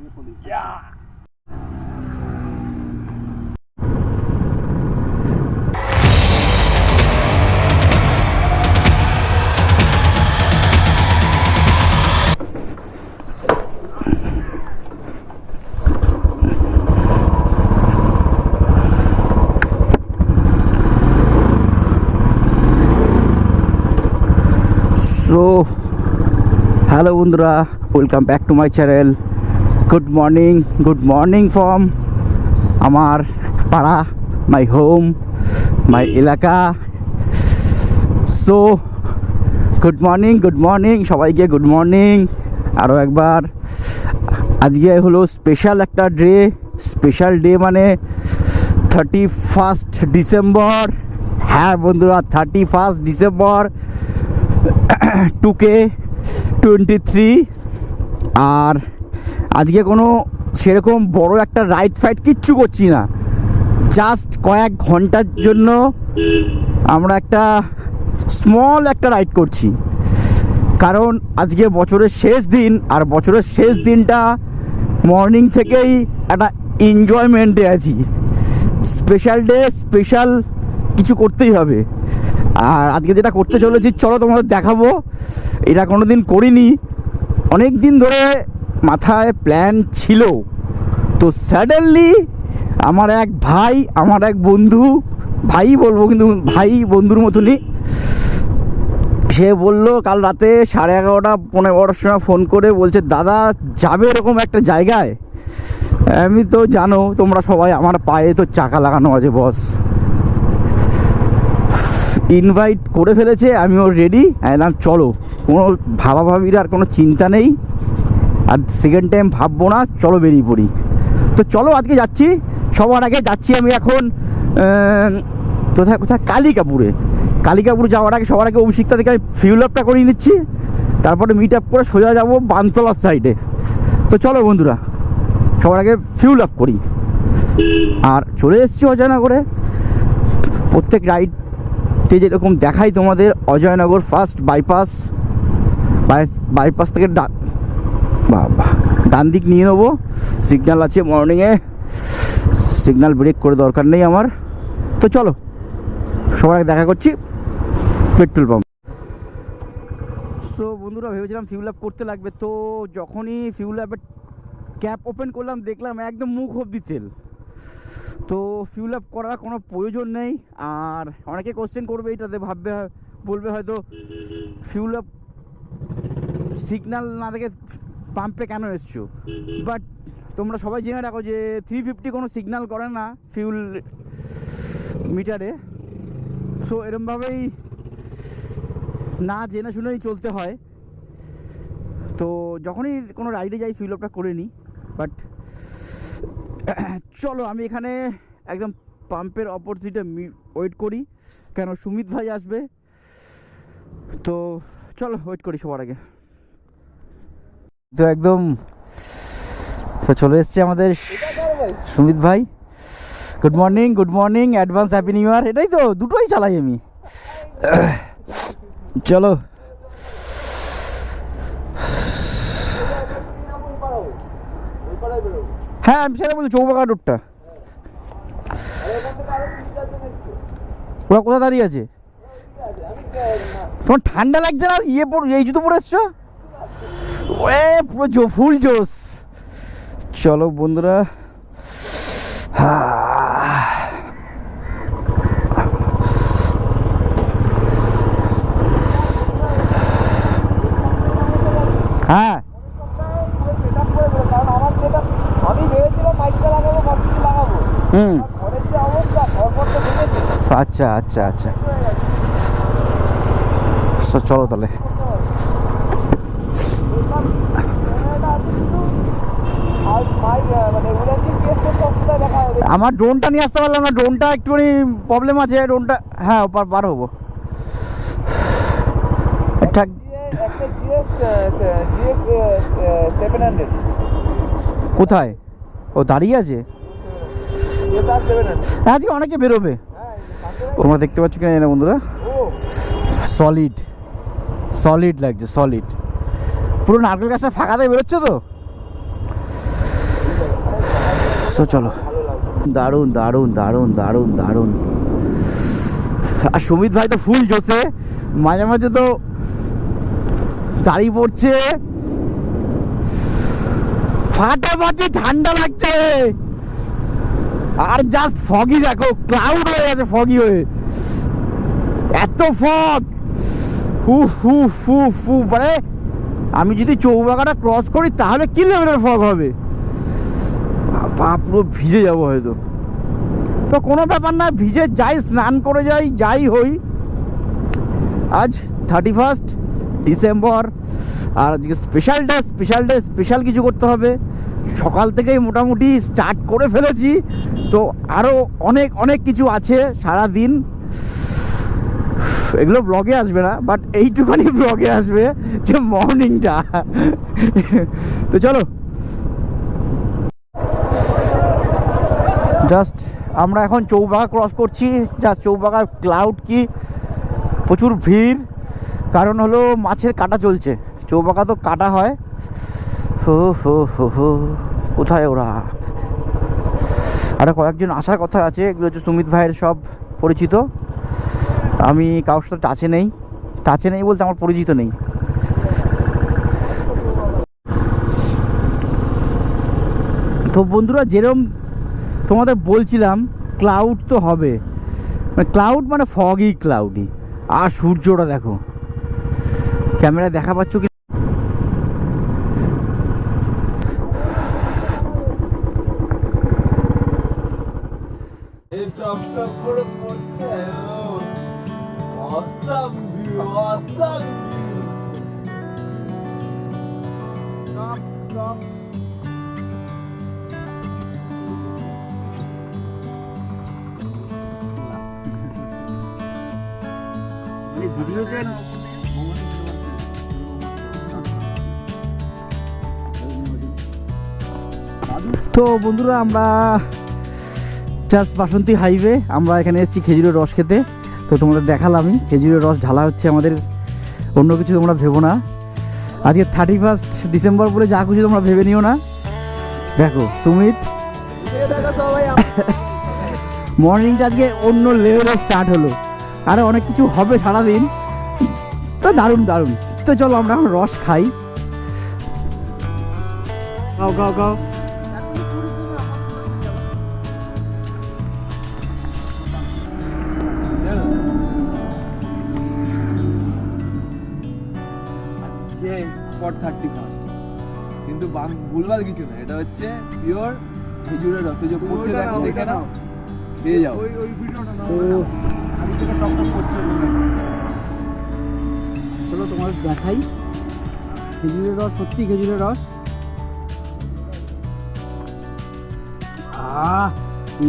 So hello বন্ধুরা, welcome back to my channel. Good morning from আমার পাড়া, my home, মাই এলাকা। সো গুড মর্নিং সবাইকে, গুড মর্নিং আরও একবার। আজকে হলো স্পেশাল ডে মানে 31 ডিসেম্বর। হ্যাঁ বন্ধুরা, 31 ডিসেম্বর 2K23। আর আজকে কোনো সেরকম বড় একটা রাইড কিচ্ছু করছি না, জাস্ট কয়েক ঘন্টার জন্য আমরা একটা স্মল একটা রাইড করছি। কারণ আজকে বছরের শেষ দিন, আর বছরের শেষ দিনটা মর্নিং থেকেই একটা এনজয়মেন্টে আছি। স্পেশাল ডে, স্পেশাল কিছু করতেই হবে। আর আজকে যেটা করতে চলেছি, চলো তোমাদের দেখাবো। এটা কোনো দিন করিনি, অনেক দিন ধরে মাথায় প্ল্যান ছিল। তো সাডেনলি আমার এক ভাই, আমার এক বন্ধু, ভাই বলবো কিন্তু ভাই বন্ধুর মতনই, সে বললো কাল রাতে 11:30 পৌনে 12টার সময় ফোন করে বলছে, দাদা যাবে এরকম একটা জায়গায়। আমি তো জানো তোমরা সবাই, আমার পায়ে তো চাকা লাগানো আছে বস। ইনভাইট করে ফেলেছে, আমিও রেডি। এলাম চলো, কোনো ভাবাভাবির আর কোনো চিন্তা নেই, আর সেকেন্ড টাইম ভাববো না, চলো বেরিয়ে পড়ি। তো চলো আজকে যাচ্ছি। সবার আগে যাচ্ছি আমি এখন কোথায় কালিকাপুর যাওয়ার আগে সবার আগে অভিষিক্তা থেকে আমি ফিউল আপটা করিয়ে নিচ্ছি, তারপরে মিট আপ করে সোজা যাবো বানতলার সাইডে। তো চলো বন্ধুরা, সবার আগে ফিউল আপ করি। আর চলে এসেছি অজয়নগরে। প্রত্যেক রাইডে যেরকম দেখাই তোমাদের, অজয়নগর ফার্স্ট বাইপাস থেকে ডান দিক নিয়ে নেবো। সিগন্যাল আছে মর্নিংয়ে, সিগন্যাল ব্রেক করে দরকার নেই আমার। তো চলো সবার আগে দেখা করছি পেট্রোল পাম্প। সো বন্ধুরা, ভেবেছিলাম ফিউল আপ করতে লাগবে, তো যখনই ফিউল আপের ক্যাপ ওপেন করলাম দেখলাম একদম মুখ অবধি তেল। তো ফিউল আপ করার কোনো প্রয়োজন নেই। আর অনেকে কোশ্চেন করবে এটাতে, বলবে হয়তো ফিউল আপ সিগন্যাল না দেখে পাম্পে কেন এসছো। বাট তোমরা সবাই জেনে রাখো যে 350 কোনো সিগন্যাল করে না ফিউল মিটারে। সো এরমভাবেই না জেনে শুনেই চলতে হয়। তো যখনই কোনো রাইডে যাই ফিউল আপটা করে নিই। বাট চলো আমি এখানে একদম পাম্পের অপোজিটে ওয়েট করি, কেন সুমিত ভাই আসবে। তো চলো ওয়েট করি সবার আগে। তো একদম তো চলে এসছে আমাদের সুমিত ভাই। Good morning advance happy new ইয়ার। এটাই তো, দুটোই চালাই আমি। চলো হ্যাঁ, আমি সেটা বলছি, চৌবাগা রোডটা। ওরা কোথায় দাঁড়িয়ে আছে? তোমার ঠান্ডা লাগছে না? এই জুতো পরে এসছো? পুরো ফুল জোস। চলো বন্ধুরা, হ্যাঁ আচ্ছা চলো তাহলে। আমার ড্রোনটা নিয়ে আসতে পারলাম না, ড্রোনটা একটুখানি প্রবলেম আছে। ড্রোনটা হ্যাঁ পার হবো। কোথায়? ও দাঁড়িয়ে আছে, আজকে অনেকে বেরোবে। তোমরা দেখতে পাচ্ছ কিনা না বন্ধুরা, সলিড লাগছে, সলিড পুরো নারকেল গাছটা ফাঁকাতে বেরোচ্ছে। তো তো চলো, দারুণ দারুণ দারুণ দারুণ দারুণ। আর সুমিত ভাই তো ফুল জোসে, মাঝে মাঝে তো দাড়ি পড়ছে, ফাটাফাটি ঠান্ডা লাগছে। আর জাস্ট ফগি দেখো, ক্লাউড হয়ে গেছে ফগি হয়ে, এত ফগ। হু হু ফু ফু, মানে আমি যদি চৌবাগাটা ক্রস করি তাহলে কি লেভেলের ফগ হবে, পা পুরো ভিজে যাবো হয়তো। তো কোনো ব্যাপার না, ভিজে যাই, স্নান করে যাই, যাই হই। আজ 31 ডিসেম্বর, আর আজকে special day, special day, special কিছু করতে হবে। সকাল থেকেই মোটামুটি স্টার্ট করে ফেলেছি, তো আরও অনেক অনেক কিছু আছে সারা দিন। এগুলো ব্লগে আসবে না, বাট এইটুখানি ব্লগে আসবে যে মর্নিংটা। তো চলো, জাস্ট আমরা এখন চৌবাগা ক্রস করছি। জাস্ট চৌবাগার ক্লাউড কি প্রচুর ভিড়, কারণ হলো মাছের কাটা চলছে। চৌবাগা তো কাটা হয়। হো হো হো হো, কোথায় ওরা? আরও কয়েকজন আসার কথা আছে। এগুলো হচ্ছে সুমিত ভাইয়ের সব পরিচিত। আমি কারোর সাথে টাচে নেই, টাচে নেই বলতে আমার পরিচিত নেই। তো বন্ধুরা, যেরকম তোমাদের বলছিলাম, ক্লাউড তো হবে, মানে ক্লাউড মানে ফগই ক্লাউডই। আর সূর্যটা দেখো, ক্যামেরায় দেখা পাচ্ছ কি? তো বন্ধুরা, আমরা জাস্ট বাসন্তী হাইওয়ে, আমরা এখানে এসেছি খেজুরের রস খেতে। তো তোমাদের দেখালামই, খেজুরের রস ঢালা হচ্ছে আমাদের, অন্য কিছু তোমরা ভেবো না। আজকে 31 ডিসেম্বর বলে যা খুশি তোমরা ভেবে নিও না। দেখো সুমিত, মর্নিংটা আজকে অন্য লেভেলে স্টার্ট হলো, আরও অনেক কিছু হবে সারাদিন। তো দারুণ দারুণ। তো চলো আমরা এখন রস খাই। গাও গাও গাও। ফর 31 কিন্তু ভুলভাল কিছু না, এটা হচ্ছে পিওর খেজুরের রস। যে পড়ছে দেখো, দেখে নাও, পেয়ে যাও। চলো তোমাদের দেখাই খেজুরের রস, সত্যি খেজুরের রস।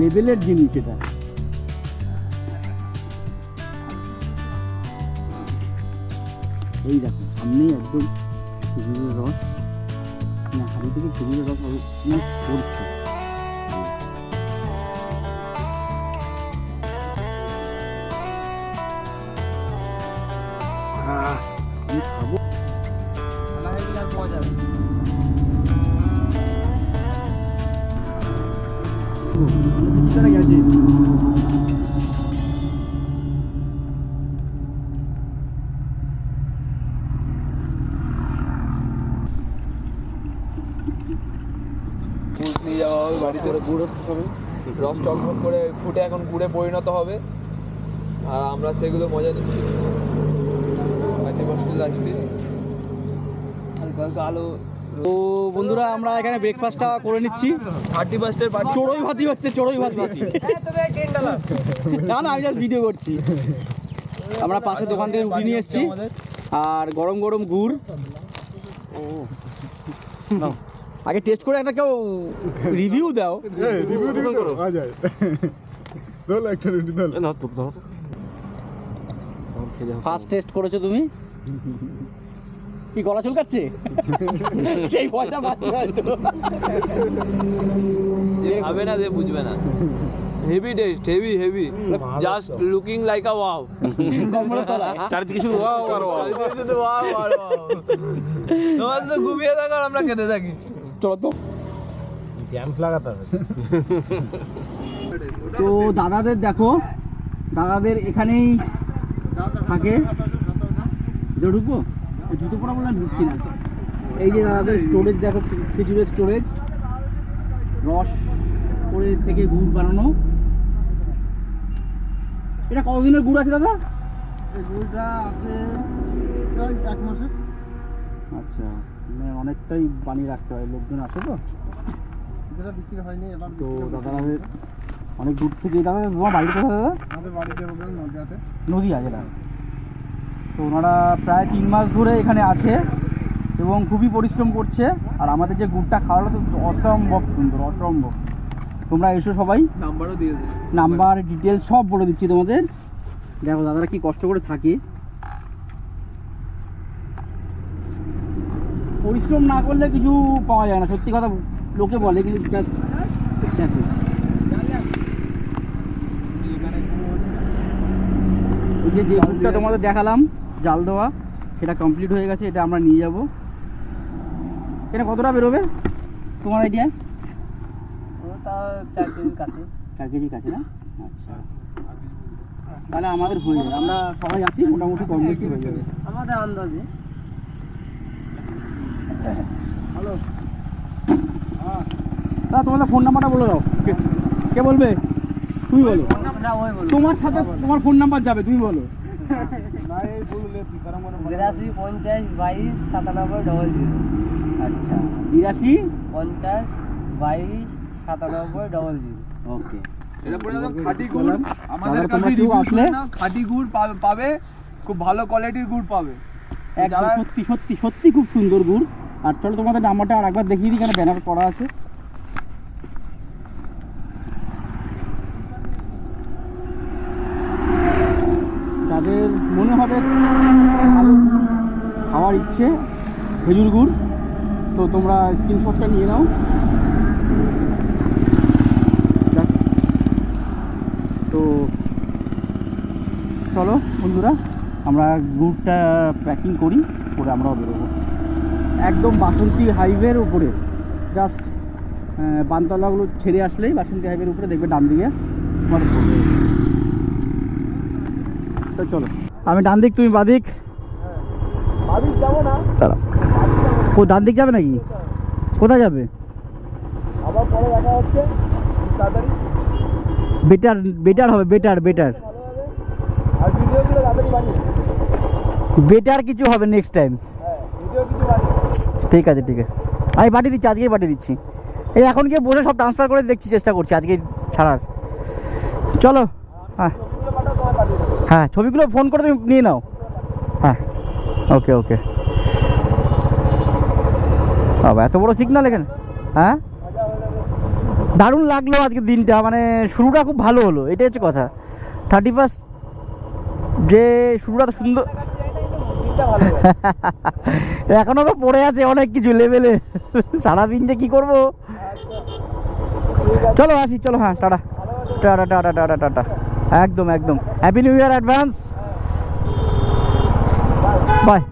লেভেলের জিনিস এটা। এই দেখো সামনেই একদম খেজুরের রস, হাড়ি থেকে খেজুরের রস পড়ছে। আমি খাবো, পাওয়া যাবে। গেছে। নিয়ে যাওয়া হবে বাড়িতে, গুড় হচ্ছে সবে, রস টকবক করে ফুটে এখন গুড়ে পরিণত হবে, আর আমরা সেগুলো মজা নিচ্ছি। লাস্টে হালকা হালকা আলো। তো বন্ধুরা, আমরা এখানে ব্রেকফাস্টটা করে নিচ্ছি। 31-এর পার্টি চড়ুই ভাতি হচ্ছে, চড়ুই ভাতি। না না, আমি জাস্ট ভিডিও করছি। আমরা পাশের দোকান থেকে রুটি নিয়ে এসেছি, আর গরম গরম গুড়। আগে টেস্ট করে একটা কেউ রিভিউ দাও। রিভিউ দিবি তো আ যায়। দল একটা রুটি দল। না তো দাও। ফার্স্ট টেস্ট করেছো তুমি? কি গলা চুলকাচ্ছে? সেই পয়সা পাচ্ছে হয়তো। যে খাবে না যে বুঝবে না। Heavy taste, heavy heavy, just looking like আ ওয়াও। চারিদিকে শুধু ওয়াও আর ওয়াও। চারিদিকে শুধু ওয়াও আর ওয়াও। তোমার তো ঘুমিয়ে থাকো আর আমরা খেতে থাকি। চলো তো। জ্যামস লাগাতে হবে। তো দাদাদের দেখো, দাদাদের এখানেই থাকে। ভিতরে ঢুকবো? জুতো পরা বলে ঢুকছি না। এই যে দাদাদের স্টোরেজ দেখো, খেজুরের স্টোরেজ, রস করে থেকে গুড় বানানো। এটা কতদিনের গুড় আছে দাদা? এই গুড়টা আছে প্রায় 1 মাসের। আচ্ছা, মানে অনেকটাই বানিয়ে রাখতে হয়, লোকজন আসে তো। যেটা বিক্রি হয়নি এবার তো দাদাদের অনেক দূর থেকে, দাদা তোমার বাড়ির কোথায় দাদা? আমাদের বাড়িতে ওখানে নদিয়াতে। নদীয়া জেলা। তো ওনারা প্রায় 3 মাস ধরে এখানে আছে এবং খুবই পরিশ্রম করছে। আর আমাদের যে গুড়টা খাওয়ালো তো অসম্ভব সুন্দর, অসম্ভব। তোমরা এসো সবাই, নাম্বারও দিয়ে দেবে। নাম্বার ডিটেলস সব বলে দিচ্ছি তোমাদের। দেখো দাদারা কি কষ্ট করে থাকে, পরিশ্রম না করলে কিছু পাওয়া যায় না, সত্যি কথা লোকে বলে, কিন্তু জাস্ট দেখো। এই যে গুড়টা তোমাদের দেখালাম জাল দেওয়া, সেটা কমপ্লিট হয়ে গেছে। এটা আমরা নিয়ে যাব। এটা কতটা বেরোবে তোমার আইডিয়া? তা 4 কেজির কাছে। 4 কেজির কাছে না? আচ্ছা, তাহলে আমাদের হয়ে যাবে, আমরা সবাই আছি, মোটামুটি কম বেশি হয়ে যাবে আমাদের আন্দাজে। হ্যালো, দাদা তোমাদের ফোন নাম্বারটা বলে দাও। কে বলবে? তুমি বলো। না ওই বলুন। তোমার সাথে তোমার ফোন নাম্বার যাবে, তুমি বলো। না এই বললে তুই কারণ মনে 82 50 22 97 00। আচ্ছা, 82 50 22 97 00। ওকে। এটা পুরো একদম খাঁটি গুড়। বললাম, আমাদের দাদা, কাছে তোমরা কেউ রিভিউ আসলে শুনে নাও, খাঁটি গুড় পাবে, খুব ভালো কোয়ালিটির গুড় পাবে। একদম যারা- সত্যি সত্যি সত্যি খুব সুন্দর গুড়। আর চলো তোমাদের নাম্বারটা আর একবার দেখিয়ে দিই, কেন ব্যানার করা আছে। যাদের মনে হবে ভালো গুড় খাওয়ার ইচ্ছে, খেজুর গুড়, তো তোমরা স্ক্রিনশটটা নিয়ে নাও। তো চলো বন্ধুরা, আমরা গুড়টা প্যাকিং করি, করে আমরাও বেরোবো। একদম বাসন্তী হাইওয়ের উপরে, জাস্ট বানতলাগুলো ছেড়ে আসলেই বাসন্তী হাইওয়ের উপরে দেখবে ডান দিকে তোমাদের পড়বে। তো চলো, আমি ডান দিক, তুমি বাদিক। যাবো না, দাঁড়া, ও ডান দিক যাবে নাকি? কোথায় যাবে? আবার পরে দেখা হচ্ছে তাড়াতাড়ি। বেটার বেটার হবে, বেটার বেটার আর ভিডিওগুলো তাড়াতাড়ি বানিয়ে, বেটার কিছু হবে নেক্সট টাইম। ভিডিও কিছু বানিয়ে। ঠিক আছে, ঠিক আছে, আমি পাঠিয়ে দিচ্ছি, আজকেই পাঠিয়ে দিচ্ছি। এই এখন গিয়ে বসে সব ট্রান্সফার করে দেখছি, চেষ্টা করছি আজকে ছাড়ার। চলো, হ্যাঁ হ্যাঁ, ছবিগুলো ফোন করে তুমি নিয়ে নাও। হ্যাঁ, ওকে ওকে। বাবা, এত বড় সিগন্যাল এখানে। হ্যাঁ, দারুণ লাগলো আজকে দিনটা, মানে শুরুটা খুব ভালো হলো, এটাই হচ্ছে কথা। 31 যে শুরুটা তো সুন্দর। এখনো তো পড়ে আছে অনেক কিছু লেভেলে, সারাদিন যে কি করবো। চলো আসি, চলো, হ্যাঁ, tata tata tata tata tata. একদম একদম, happy new year advance, bye.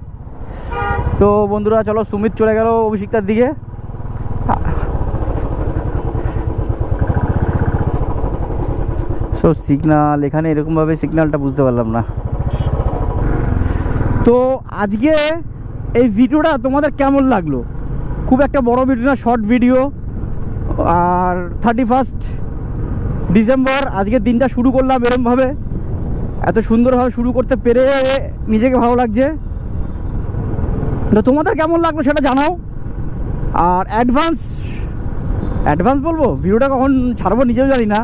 তো বন্ধুরা চলো, সুমিত চলে গেল অভিষিক্তার দিকে। সো সিগনাল এখানে এরকমভাবে, সিগনালটা বুঝতে পারলাম না। তো আজকে এই ভিডিওটা তোমাদের কেমন লাগলো? খুব একটা বড় ভিডিও না, শর্ট ভিডিও। আর 31 ডিসেম্বর আজকের দিনটা শুরু করলাম এরমভাবে, এত সুন্দরভাবে শুরু করতে পেরে নিজেকে ভালো লাগছে। তো তোমাদের কেমন লাগলো সেটা জানাও। আর অ্যাডভান্স বলবো, ভিডিওটা কখন ছাড়বো নিজেও জানি না।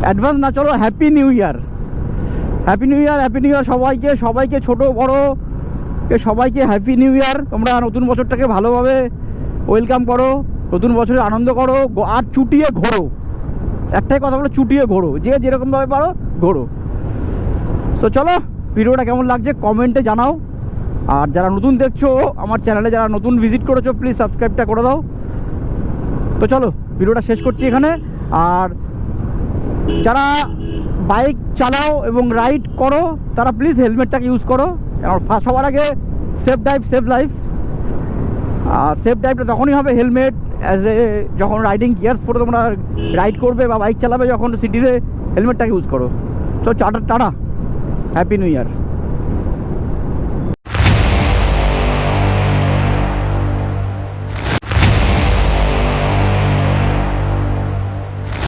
অ্যাডভান্স না, চলো হ্যাপি নিউ ইয়ার, হ্যাপি নিউ ইয়ার, হ্যাপি নিউ ইয়ার সবাইকে, সবাইকে ছোটো বড়োকে সবাইকে হ্যাপি নিউ ইয়ার। তোমরা নতুন বছরটাকে ভালোভাবে ওয়েলকাম করো, নতুন বছরে আনন্দ করো, আর চুটিয়ে ঘোরো। একটাই কথা বলো, চুটিয়ে ঘোরো, যে যেরকমভাবে পারো ঘোরো। তো চলো, ভিডিওটা কেমন লাগছে কমেন্টে জানাও। আর যারা নতুন দেখছো আমার চ্যানেলে, যারা নতুন ভিজিট করেছো, প্লিজ সাবস্ক্রাইবটা করে দাও। তো চলো, ভিডিওটা শেষ করছি এখানে। আর যারা বাইক চালাও এবং রাইড করো, তারা প্লিজ হেলমেটটাকে ইউজ করো, কারণ সবার আগে সেফ ড্রাইভ সেভ লাইফ। আর সেফ ড্রাইভটা তখনই হবে হেলমেট অ্যাজ এ যখন রাইডিং গিয়ার্স পরে তোমরা রাইড করবে বা বাইক চালাবে যখন সিটিতে হেলমেটটাকে ইউজ করো। সো টাটা, হ্যাপি নিউ ইয়ার।